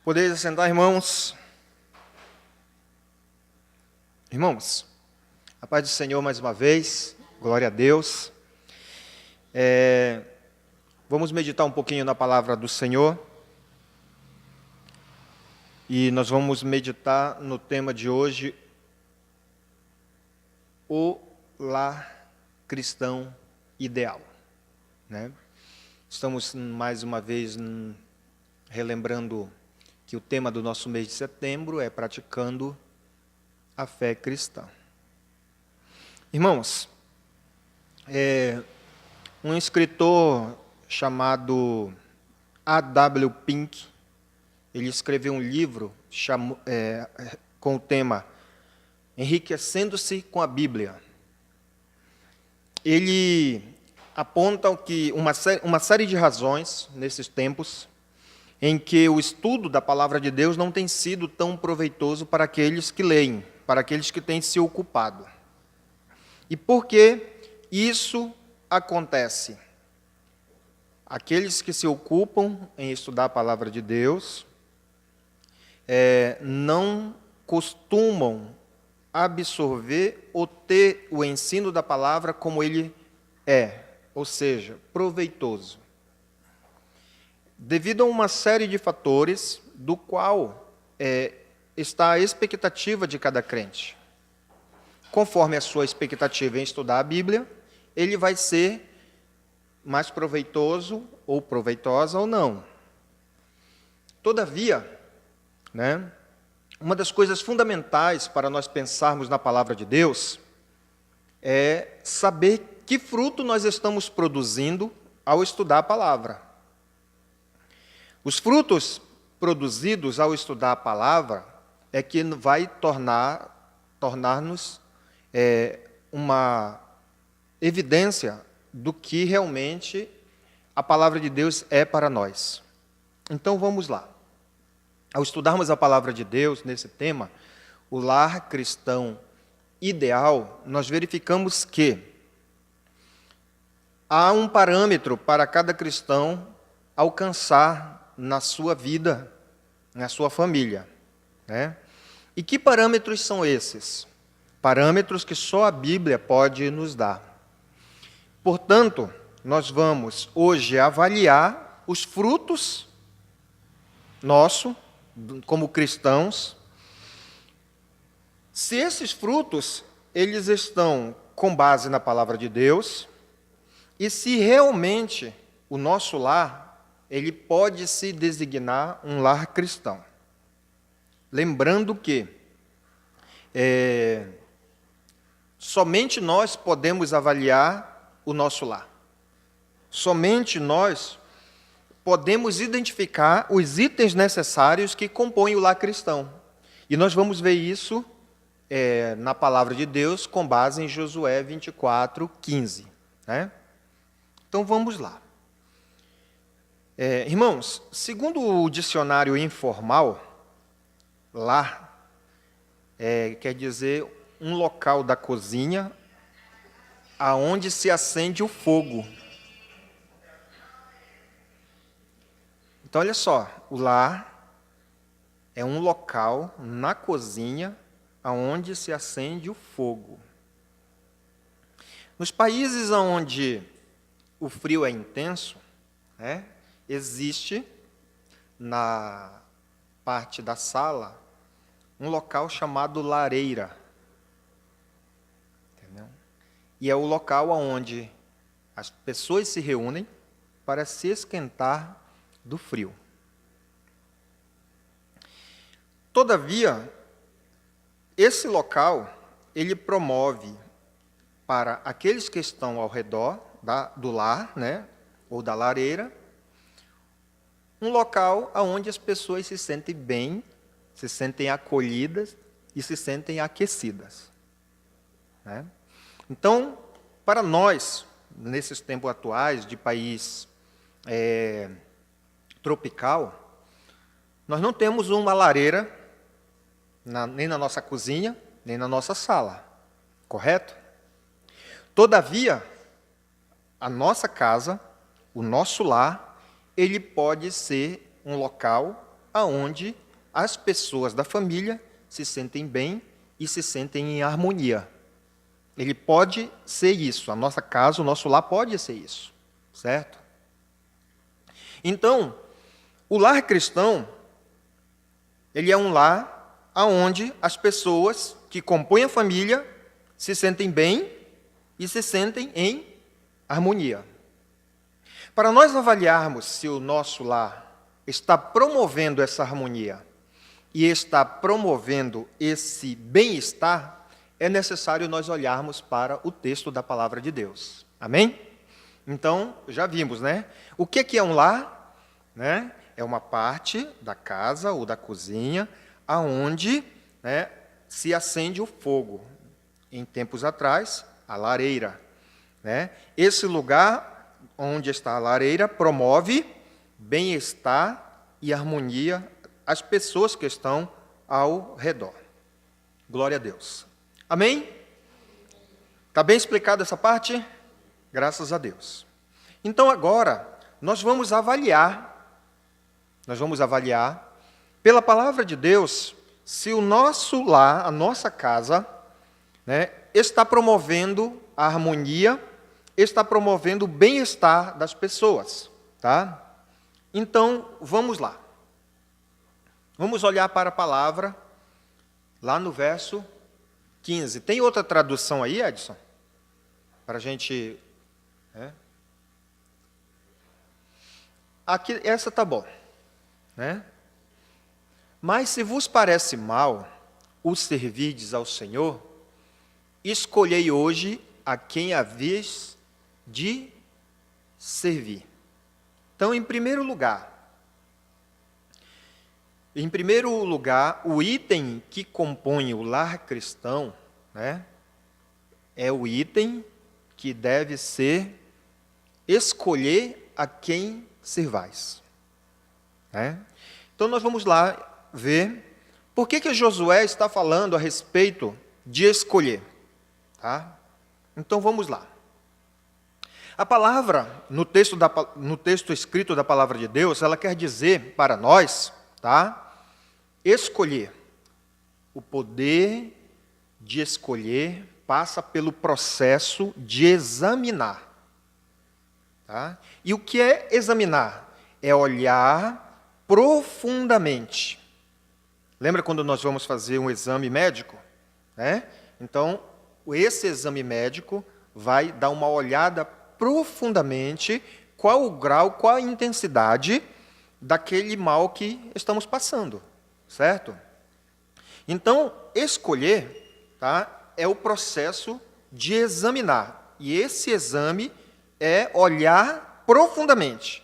Podeis assentar, irmãos. Irmãos, a paz do Senhor mais uma vez, glória a Deus. Vamos meditar um pouquinho na palavra do Senhor. E nós vamos meditar no tema de hoje, o lar cristão ideal. Estamos mais uma vez relembrando que o tema do nosso mês de setembro é praticando a fé cristã. Irmãos, um escritor chamado A.W. Pink, ele escreveu um livro com o tema Enriquecendo-se com a Bíblia. Ele aponta que uma série de razões nesses tempos em que o estudo da palavra de Deus não tem sido tão proveitoso para aqueles que leem, para aqueles que têm se ocupado. E por que isso acontece? Aqueles que se ocupam em estudar a palavra de Deus não costumam absorver ou ter o ensino da palavra como ele é, ou seja, proveitoso. Devido a uma série de fatores, do qual está a expectativa de cada crente. Conforme a sua expectativa em estudar a Bíblia, ele vai ser mais proveitoso ou proveitosa ou não. Todavia, uma das coisas fundamentais para nós pensarmos na palavra de Deus é saber que fruto nós estamos produzindo ao estudar a palavra. Os frutos produzidos ao estudar a palavra é que vai tornar-nos uma evidência do que realmente a palavra de Deus é para nós. Então vamos lá. Ao estudarmos a palavra de Deus nesse tema, o lar cristão ideal, nós verificamos que há um parâmetro para cada cristão alcançar na sua vida, na sua família. E que parâmetros são esses? Parâmetros que só a Bíblia pode nos dar. Portanto, nós vamos hoje avaliar os frutos nossos, como cristãos, se esses frutos, eles estão com base na palavra de Deus, e se realmente o nosso lar ele pode se designar um lar cristão. Lembrando que somente nós podemos avaliar o nosso lar. Somente nós podemos identificar os itens necessários que compõem o lar cristão. E nós vamos ver isso na palavra de Deus com base em Josué 24:15. Então vamos lá. Irmãos, segundo o dicionário informal, lar quer dizer um local da cozinha aonde se acende o fogo. Então, olha só, o lar é um local na cozinha aonde se acende o fogo. Nos países onde o frio é intenso, existe na parte da sala um local chamado lareira. Entendeu? E é o local onde as pessoas se reúnem para se esquentar do frio. Todavia, esse local, ele promove para aqueles que estão ao redor do lar, ou da lareira, um local onde as pessoas se sentem bem, se sentem acolhidas e se sentem aquecidas. Então, para nós, nesses tempos atuais de país tropical, nós não temos uma lareira nem na nossa cozinha, nem na nossa sala, correto? Todavia, a nossa casa, o nosso lar, ele pode ser um local aonde as pessoas da família se sentem bem e se sentem em harmonia. Ele pode ser isso. A nossa casa, o nosso lar pode ser isso. Certo? Então, o lar cristão, ele é um lar aonde as pessoas que compõem a família se sentem bem e se sentem em harmonia. Para nós avaliarmos se o nosso lar está promovendo essa harmonia e está promovendo esse bem-estar, é necessário nós olharmos para o texto da palavra de Deus. Amém? Então, já vimos, né? O que é um lar? Né? É uma parte da casa ou da cozinha aonde, né, se acende o fogo. Em tempos atrás, a lareira. Né? Esse lugar onde está a lareira promove bem-estar e harmonia às pessoas que estão ao redor. Glória a Deus. Amém? Está bem explicada essa parte? Graças a Deus. Então agora, nós vamos avaliar pela palavra de Deus se o nosso lar, a nossa casa, né, está promovendo a harmonia, está promovendo o bem-estar das pessoas. Tá? Então, vamos lá. Vamos olhar para a palavra, lá no verso 15. Tem outra tradução aí, Edson? Para a gente... Aqui, essa tá bom. Né? Mas se vos parece mal o servirdes ao Senhor, escolhei hoje a quem haveis de servir. Então, em primeiro lugar, o item que compõe o lar cristão, né, é o item que deve ser escolher a quem servais. Né? Então, nós vamos lá ver por que Josué está falando a respeito de escolher. Tá? Então, vamos lá. A palavra, no texto escrito da palavra de Deus, ela quer dizer para nós, tá? Escolher. O poder de escolher passa pelo processo de examinar. Tá? E o que é examinar? É olhar profundamente. Lembra quando nós vamos fazer um exame médico? Né? Então, esse exame médico vai dar uma olhada profundamente qual o grau, qual a intensidade daquele mal que estamos passando, certo? Então, escolher, tá, é o processo de examinar. E esse exame é olhar profundamente.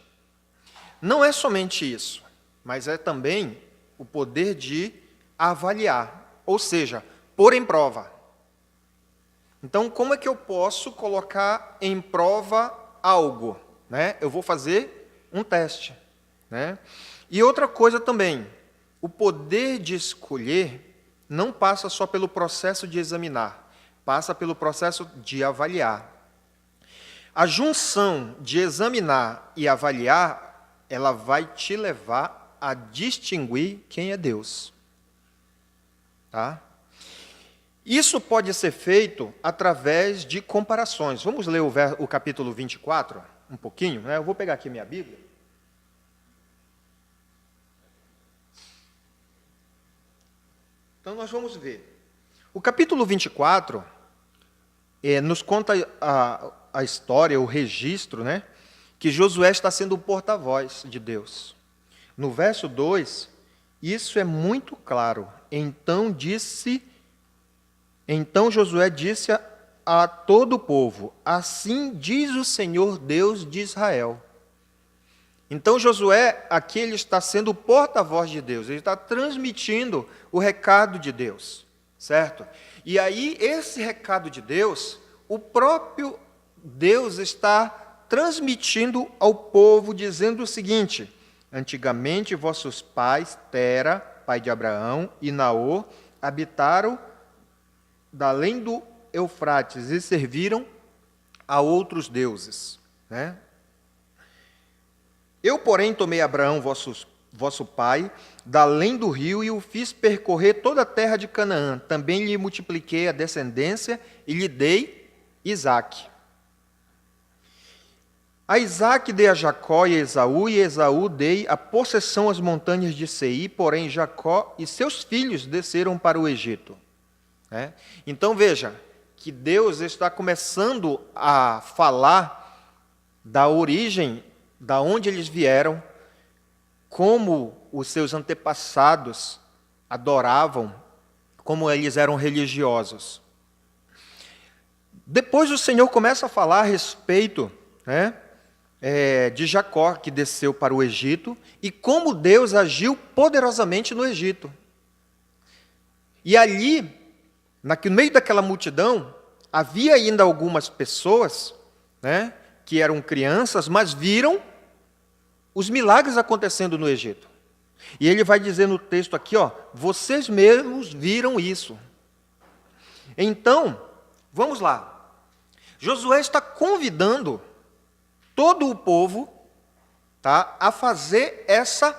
Não é somente isso, mas é também o poder de avaliar, ou seja, pôr em prova. Então, como é que eu posso colocar em prova algo? Né? Eu vou fazer um teste. Né? E outra coisa também, o poder de escolher não passa só pelo processo de examinar, passa pelo processo de avaliar. A junção de examinar e avaliar, ela vai te levar a distinguir quem é Deus. Tá? Isso pode ser feito através de comparações. Vamos ler o capítulo 24, um pouquinho? Né? Eu vou pegar aqui minha Bíblia. Então, nós vamos ver. O capítulo 24 nos conta a história, o registro, né, que Josué está sendo o porta-voz de Deus. No verso 2, isso é muito claro. Então Josué disse a todo o povo: assim diz o Senhor Deus de Israel. Então Josué, aqui ele está sendo o porta-voz de Deus, ele está transmitindo o recado de Deus, certo? E aí, esse recado de Deus, o próprio Deus está transmitindo ao povo, dizendo o seguinte: antigamente vossos pais, Tera, pai de Abraão, e Naor, habitaram da além do Eufrates e serviram a outros deuses. Né? Eu, porém, tomei Abraão, vosso vosso pai, da além do rio, e o fiz percorrer toda a terra de Canaã. Também lhe multipliquei a descendência e lhe dei Isaque. A Isaque dei a Jacó e a Esaú dei a possessão às montanhas de Seir, porém Jacó e seus filhos desceram para o Egito. Então veja, que Deus está começando a falar da origem, da onde eles vieram, como os seus antepassados adoravam, como eles eram religiosos. Depois o Senhor começa a falar a respeito de Jacó, que desceu para o Egito, e como Deus agiu poderosamente no Egito. E ali, no meio daquela multidão, havia ainda algumas pessoas, que eram crianças, mas viram os milagres acontecendo no Egito. E ele vai dizer no texto aqui, vocês mesmos viram isso. Então, vamos lá. Josué está convidando todo o povo, a fazer essa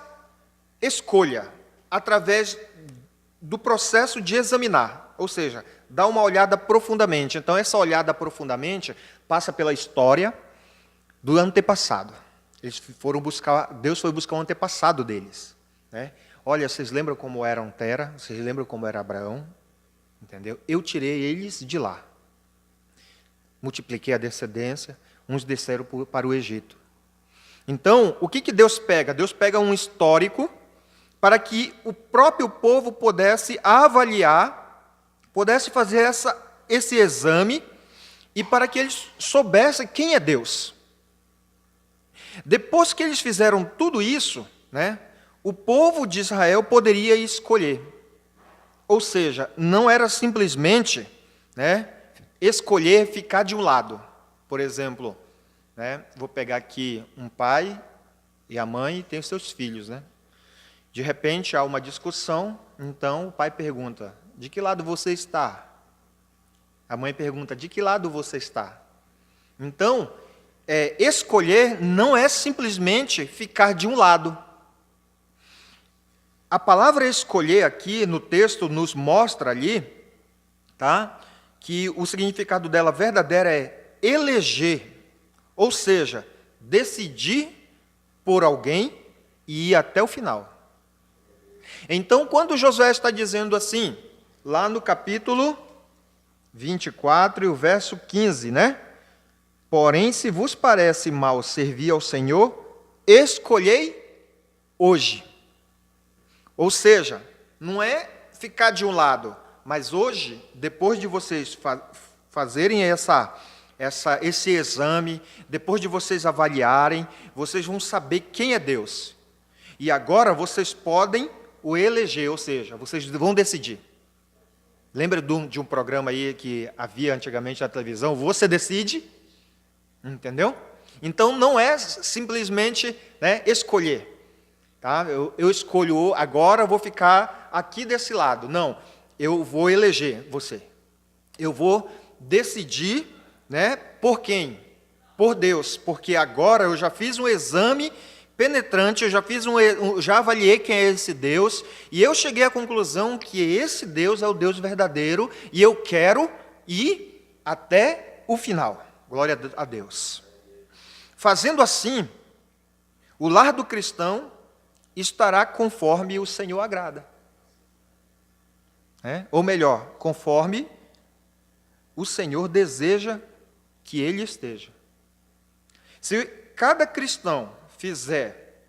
escolha, através do processo de examinar, ou seja, dar uma olhada profundamente. Então, essa olhada profundamente passa pela história do antepassado. Deus foi buscar o antepassado deles. Olha, vocês lembram como eram Tera? Vocês lembram como era Abraão? Entendeu? Eu tirei eles de lá. Multipliquei a descendência, uns desceram para o Egito. Então, o que Deus pega? Deus pega um histórico para que o próprio povo pudesse avaliar, pudesse fazer esse exame, e para que eles soubessem quem é Deus. Depois que eles fizeram tudo isso, o povo de Israel poderia escolher. Ou seja, não era simplesmente escolher ficar de um lado. Por exemplo, vou pegar aqui um pai e a mãe e tem os seus filhos. De repente há uma discussão, então o pai pergunta, de que lado você está? A mãe pergunta, de que lado você está? Então, escolher não é simplesmente ficar de um lado. A palavra escolher aqui no texto nos mostra ali, que o significado dela verdadeiro é eleger, ou seja, decidir por alguém e ir até o final. Então, quando Josué está dizendo assim, lá no capítulo 24 e o verso 15, Porém, se vos parece mal servir ao Senhor, escolhei hoje. Ou seja, não é ficar de um lado, mas hoje, depois de vocês fazerem esse exame, depois de vocês avaliarem, vocês vão saber quem é Deus. E agora vocês podem o eleger, ou seja, vocês vão decidir. Lembra de um programa aí que havia antigamente na televisão? Você decide, entendeu? Então não é simplesmente escolher. Eu escolho agora, vou ficar aqui desse lado. Não, eu vou eleger você. Eu vou decidir, por quem? Por Deus, porque agora eu já fiz um exame penetrante, eu já avaliei quem é esse Deus, e eu cheguei à conclusão que esse Deus é o Deus verdadeiro, e eu quero ir até o final. Glória a Deus. Fazendo assim, o lar do cristão estará conforme o Senhor agrada. Ou melhor, conforme o Senhor deseja que ele esteja. Se cada cristão fizer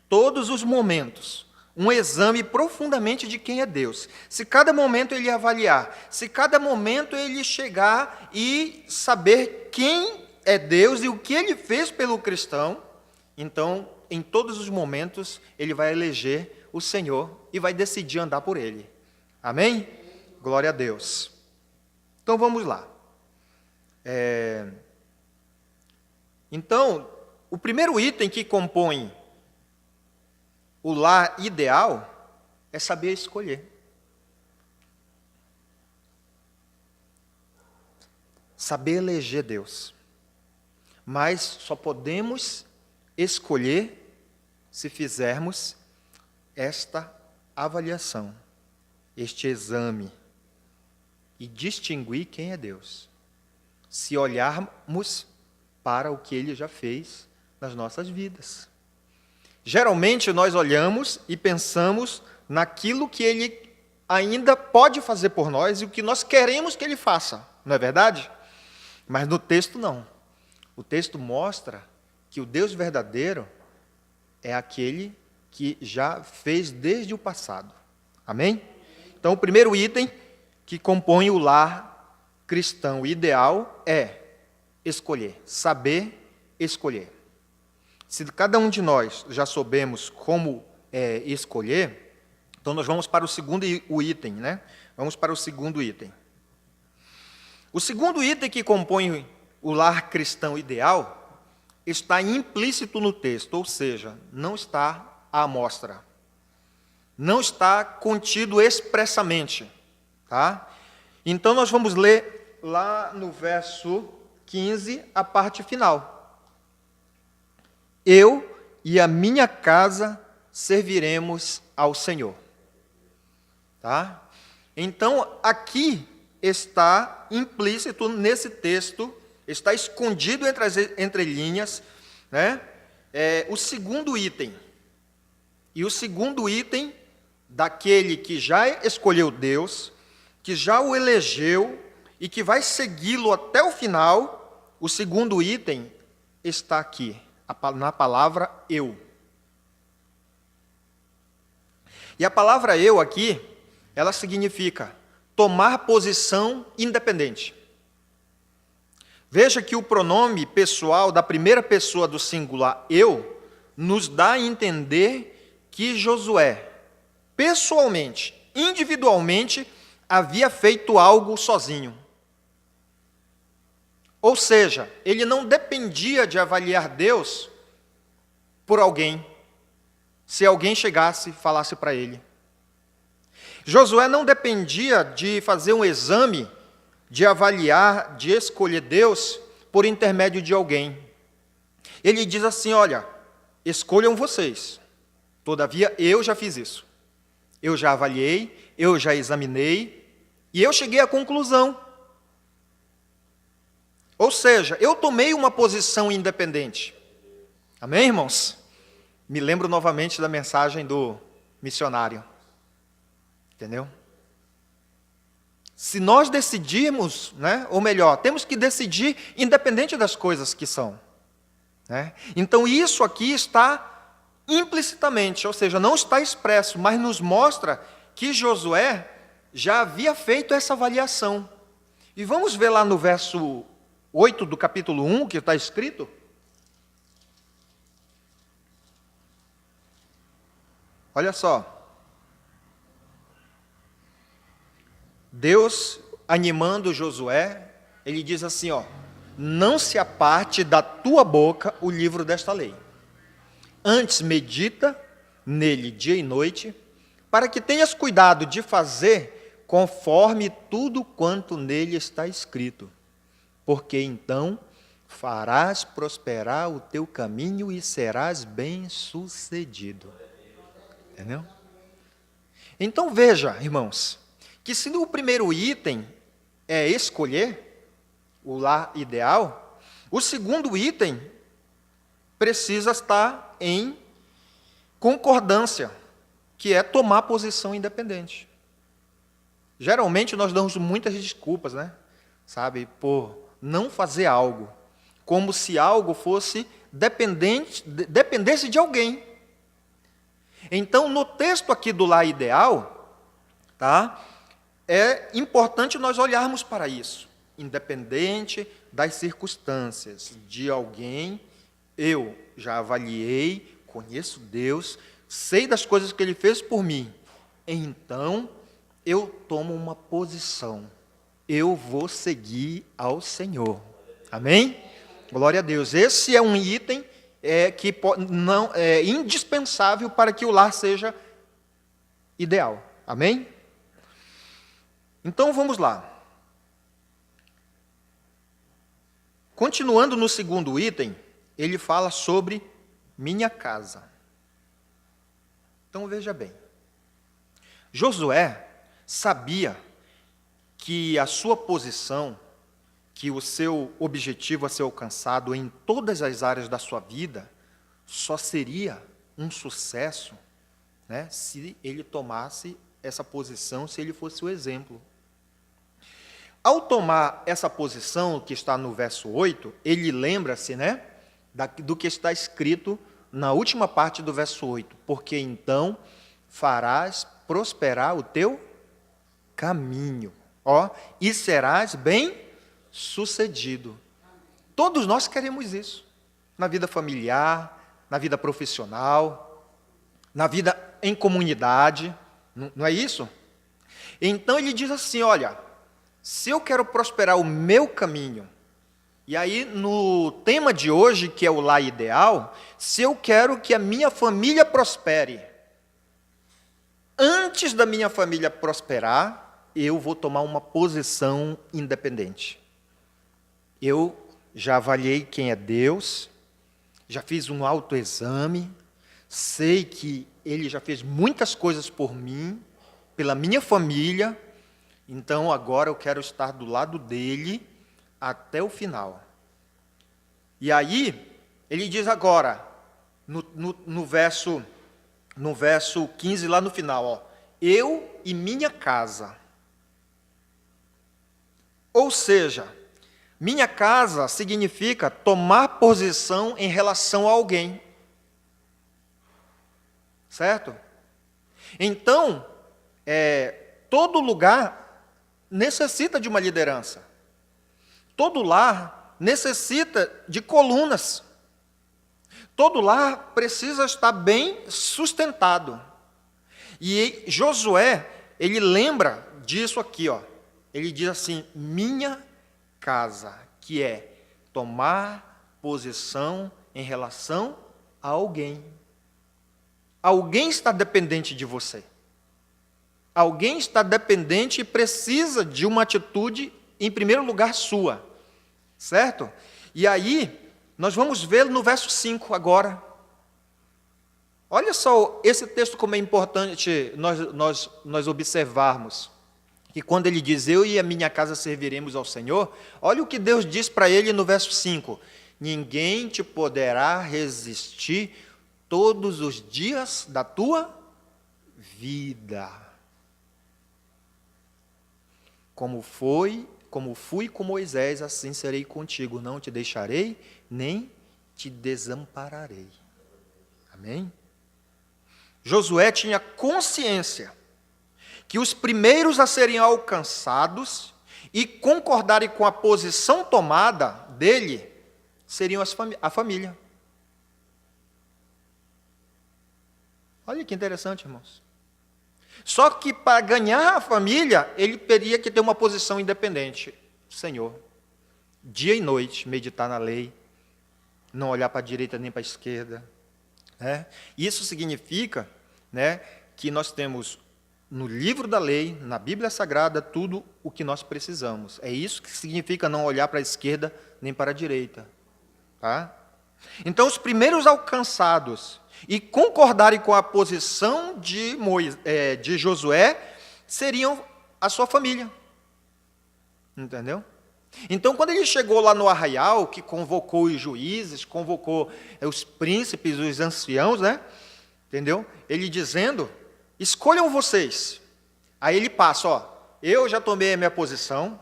todos os momentos um exame profundamente de quem é Deus, se cada momento ele avaliar, se cada momento ele chegar e saber quem é Deus e o que ele fez pelo cristão, então, em todos os momentos, ele vai eleger o Senhor e vai decidir andar por ele. Amém? Glória a Deus. Então, vamos lá. Então, o primeiro item que compõe o lar ideal é saber escolher. Saber eleger Deus. Mas só podemos escolher se fizermos esta avaliação, este exame, e distinguir quem é Deus, se olharmos para o que Ele já fez nas nossas vidas. Geralmente nós olhamos e pensamos naquilo que Ele ainda pode fazer por nós e o que nós queremos que Ele faça, não é verdade? Mas no texto não. O texto mostra que o Deus verdadeiro é aquele que já fez desde o passado. Amém? Então, o primeiro item que compõe o lar cristão ideal é escolher, saber escolher. Se cada um de nós já soubemos como escolher, então nós vamos para o segundo item, né? Vamos para o segundo item. O segundo item que compõe o lar cristão ideal está implícito no texto, ou seja, não está à amostra. Não está contido expressamente, tá? Então nós vamos ler lá no verso 15, a parte final. Eu e a minha casa serviremos ao Senhor. Tá? Então, aqui está implícito nesse texto, está escondido entre as entrelinhas, né? O segundo item. E o segundo item daquele que já escolheu Deus, que já o elegeu e que vai segui-lo até o final, o segundo item está aqui, na palavra eu. E a palavra eu aqui, ela significa tomar posição independente. Veja que o pronome pessoal da primeira pessoa do singular eu nos dá a entender que Josué, pessoalmente, individualmente, havia feito algo sozinho. Ou seja, ele não dependia de avaliar Deus por alguém, se alguém chegasse e falasse para ele. Josué não dependia de fazer um exame, de avaliar, de escolher Deus por intermédio de alguém. Ele diz assim, olha, escolham vocês. Todavia, eu já fiz isso. Eu já avaliei, eu já examinei, e eu cheguei à conclusão. Ou seja, eu tomei uma posição independente. Amém, irmãos? Me lembro novamente da mensagem do missionário. Entendeu? Se nós decidirmos, né, ou melhor, temos que decidir independente das coisas que são. Né? Então, isso aqui está implicitamente, ou seja, não está expresso, mas nos mostra que Josué já havia feito essa avaliação. E vamos ver lá no verso 8 do capítulo 1, que está escrito. Olha só. Deus, animando Josué, ele diz assim, ó, não se aparte da tua boca o livro desta lei. Antes medita nele dia e noite, para que tenhas cuidado de fazer conforme tudo quanto nele está escrito. Porque então farás prosperar o teu caminho e serás bem-sucedido. Entendeu? Então veja, irmãos, que se no primeiro item é escolher o lar ideal, o segundo item precisa estar em concordância, que é tomar posição independente. Geralmente nós damos muitas desculpas, né? Sabe, por não fazer algo, como se algo fosse dependesse de alguém. Então, no texto aqui do lar ideal, tá? É importante nós olharmos para isso, independente das circunstâncias de alguém. Eu já avaliei, conheço Deus, sei das coisas que Ele fez por mim. Então, eu tomo uma posição. Eu vou seguir ao Senhor. Amém? Glória a Deus. Esse é um item que não é indispensável para que o lar seja ideal. Amém? Então, vamos lá. Continuando no segundo item, ele fala sobre minha casa. Então veja bem, Josué sabia que a sua posição, que o seu objetivo a ser alcançado em todas as áreas da sua vida, só seria um sucesso, né, se ele tomasse essa posição, se ele fosse o exemplo. Ao tomar essa posição, que está no verso 8, ele lembra-se, né, do que está escrito na última parte do verso 8. Porque então farás prosperar o teu caminho, e serás bem-sucedido. Todos nós queremos isso, na vida familiar, na vida profissional, na vida em comunidade, não é isso? Então ele diz assim, olha, se eu quero prosperar o meu caminho, e aí no tema de hoje, que é o lar ideal, se eu quero que a minha família prospere, antes da minha família prosperar, eu vou tomar uma posição independente. Eu já avaliei quem é Deus, já fiz um autoexame, sei que Ele já fez muitas coisas por mim, pela minha família, então agora eu quero estar do lado dele até o final. E aí, ele diz agora, no verso 15, lá no final, eu e minha casa. Ou seja, minha casa significa tomar posição em relação a alguém. Certo? Então, todo lugar necessita de uma liderança. Todo lar necessita de colunas. Todo lar precisa estar bem sustentado. E Josué, ele lembra disso aqui, Ele diz assim, minha casa, que é tomar posição em relação a alguém. Alguém está dependente de você. Alguém está dependente e precisa de uma atitude, em primeiro lugar, sua. Certo? E aí, nós vamos ver no verso 5 agora. Olha só esse texto como é importante nós observarmos. Que quando ele diz, eu e a minha casa serviremos ao Senhor, olha o que Deus diz para ele no verso 5. Ninguém te poderá resistir todos os dias da tua vida. Como fui com Moisés, assim serei contigo. Não te deixarei, nem te desampararei. Amém? Josué tinha consciência que os primeiros a serem alcançados e concordarem com a posição tomada dele seriam a família. Olha que interessante, irmãos. Só que para ganhar a família, ele teria que ter uma posição independente. Senhor, dia e noite, meditar na lei, não olhar para a direita nem para a esquerda. Isso significa, que nós temos no livro da lei, na Bíblia Sagrada, tudo o que nós precisamos. É isso que significa não olhar para a esquerda nem para a direita. Tá? Então, os primeiros alcançados e concordarem com a posição de Josué seriam a sua família. Entendeu? Então, quando ele chegou lá no arraial, que convocou os juízes, convocou os príncipes, os anciãos, entendeu? Ele dizendo, escolham vocês. Aí ele passa, eu já tomei a minha posição,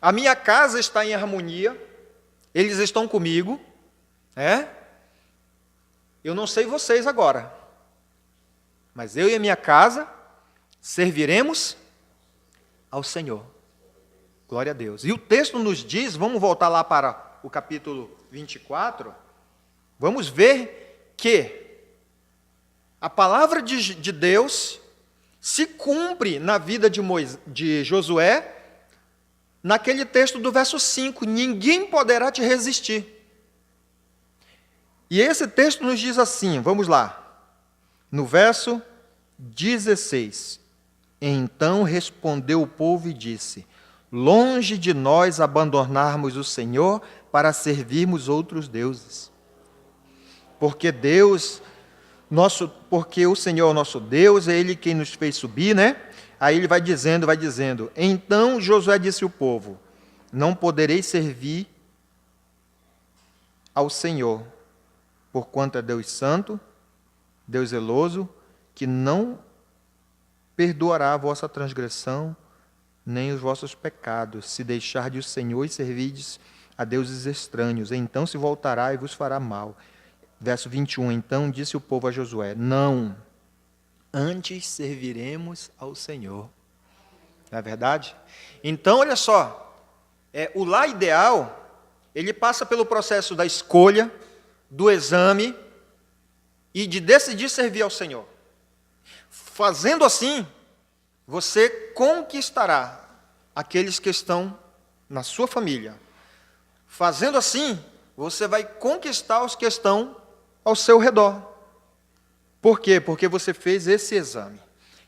a minha casa está em harmonia, eles estão comigo, eu não sei vocês agora, mas eu e a minha casa serviremos ao Senhor. Glória a Deus. E o texto nos diz, vamos voltar lá para o capítulo 24, vamos ver que a palavra de Deus se cumpre na vida de Josué, naquele texto do verso 5, ninguém poderá te resistir. E esse texto nos diz assim, vamos lá, no verso 16. Então respondeu o povo e disse, longe de nós abandonarmos o Senhor para servirmos outros deuses. Porque Deus porque o Senhor é o nosso Deus, é Ele quem nos fez subir, né? Aí ele vai dizendo. Então Josué disse ao povo: não podereis servir ao Senhor, porquanto é Deus santo, Deus zeloso, que não perdoará a vossa transgressão, nem os vossos pecados, se deixardes o Senhor e servirdes a deuses estranhos. Então se voltará e vos fará mal. Verso 21, então disse o povo a Josué: não, antes serviremos ao Senhor. Não é verdade? Então, olha só, o lar ideal, ele passa pelo processo da escolha, do exame e de decidir servir ao Senhor. Fazendo assim, você conquistará aqueles que estão na sua família. Fazendo assim, você vai conquistar os que estão ao seu redor. Por quê? Porque você fez esse exame.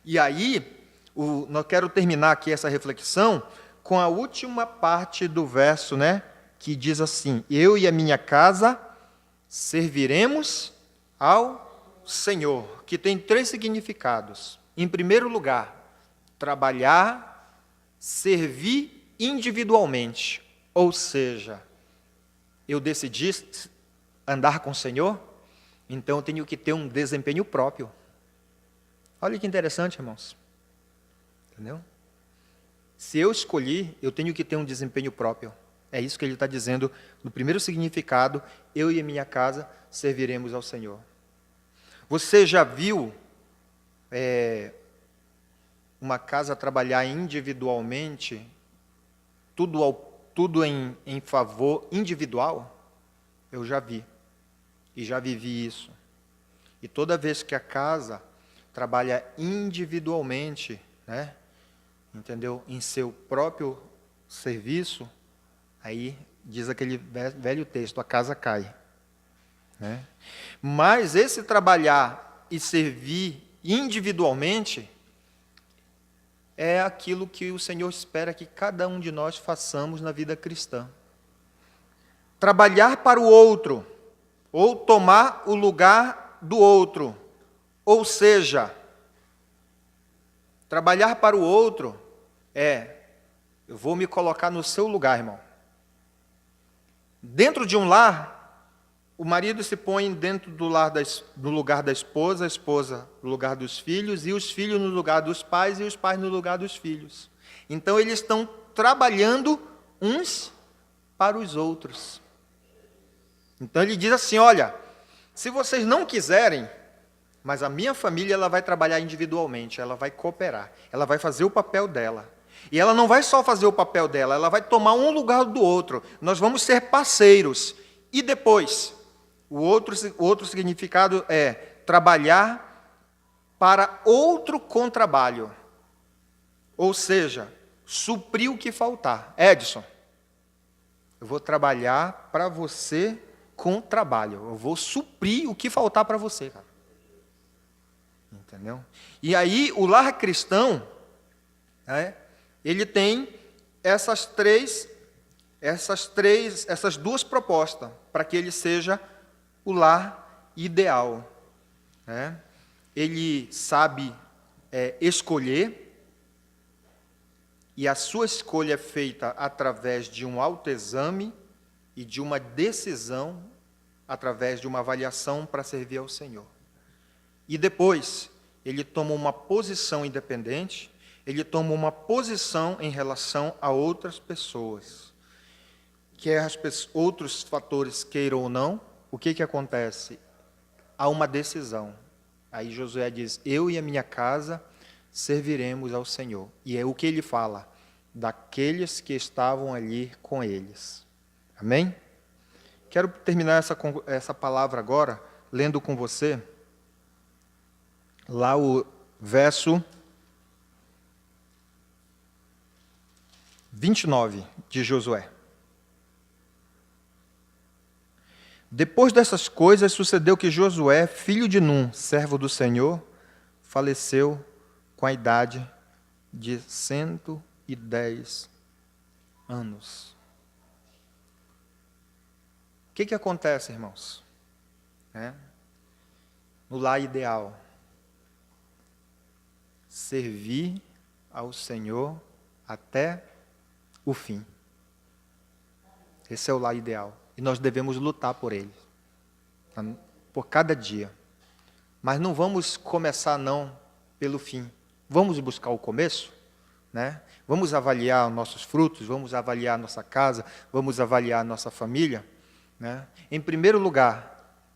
E aí, eu quero terminar aqui essa reflexão com a última parte do verso, né? Que diz assim: eu e a minha casa serviremos ao Senhor, que tem 3 significados. Em primeiro lugar, trabalhar, servir individualmente. Ou seja, eu decidi andar com o Senhor, então eu tenho que ter um desempenho próprio. Olha que interessante, irmãos. Entendeu? Se eu escolhi, eu tenho que ter um desempenho próprio. É isso que ele está dizendo no primeiro significado: eu e a minha casa serviremos ao Senhor. Você já viu uma casa trabalhar individualmente, tudo em favor individual? Eu já vi. E já vivi isso. E toda vez que a casa trabalha individualmente, né, entendeu? Em seu próprio serviço, aí diz aquele velho texto: a casa cai. Né? Mas esse trabalhar e servir individualmente é aquilo que o Senhor espera que cada um de nós façamos na vida cristã. Trabalhar para o outro, ou tomar o lugar do outro. Ou seja, trabalhar para o outro eu vou me colocar no seu lugar, irmão. Dentro de um lar, o marido se põe dentro do lugar da esposa, a esposa no lugar dos filhos, e os filhos no lugar dos pais, e os pais no lugar dos filhos. Então, eles estão trabalhando uns para os outros. Então, ele diz assim: olha, se vocês não quiserem, mas a minha família ela vai trabalhar individualmente, ela vai cooperar, ela vai fazer o papel dela. E ela não vai só fazer o papel dela, ela vai tomar um lugar do outro. Nós vamos ser parceiros. E depois, o outro significado é trabalhar para outro com trabalho. Ou seja, suprir o que faltar. Edson, eu vou trabalhar para você com trabalho. Eu vou suprir o que faltar para você, cara. Entendeu? E aí, o lar cristão, ele tem essas duas propostas para que ele seja o lar ideal. Né? Ele sabe escolher, e a sua escolha é feita através de um autoexame e de uma decisão, através de uma avaliação para servir ao Senhor. E depois, ele toma uma posição independente, ele toma uma posição em relação a outras pessoas. Quer outros fatores queiram ou não, o que acontece? Há uma decisão. Aí Josué diz: eu e a minha casa serviremos ao Senhor. E é o que ele fala: daqueles que estavam ali com eles. Amém? Quero terminar essa palavra agora, lendo com você, lá o verso 29 de Josué. Depois dessas coisas, sucedeu que Josué, filho de Num, servo do Senhor, faleceu com a idade de 110 anos. O que acontece, irmãos? no lar ideal. Servir ao Senhor até o fim. Esse é o lar ideal. E nós devemos lutar por ele. Por cada dia. Mas não vamos começar, não, pelo fim. Vamos buscar o começo, né? Vamos avaliar os nossos frutos, vamos avaliar a nossa casa, vamos avaliar a nossa família, né? Em primeiro lugar,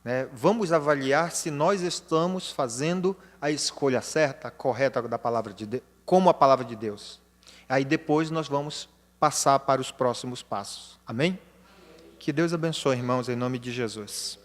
né, vamos avaliar se nós estamos fazendo a escolha certa, correta da palavra de Deus, como a palavra de Deus. Aí depois nós vamos passar para os próximos passos. Amém? Que Deus abençoe, irmãos, em nome de Jesus.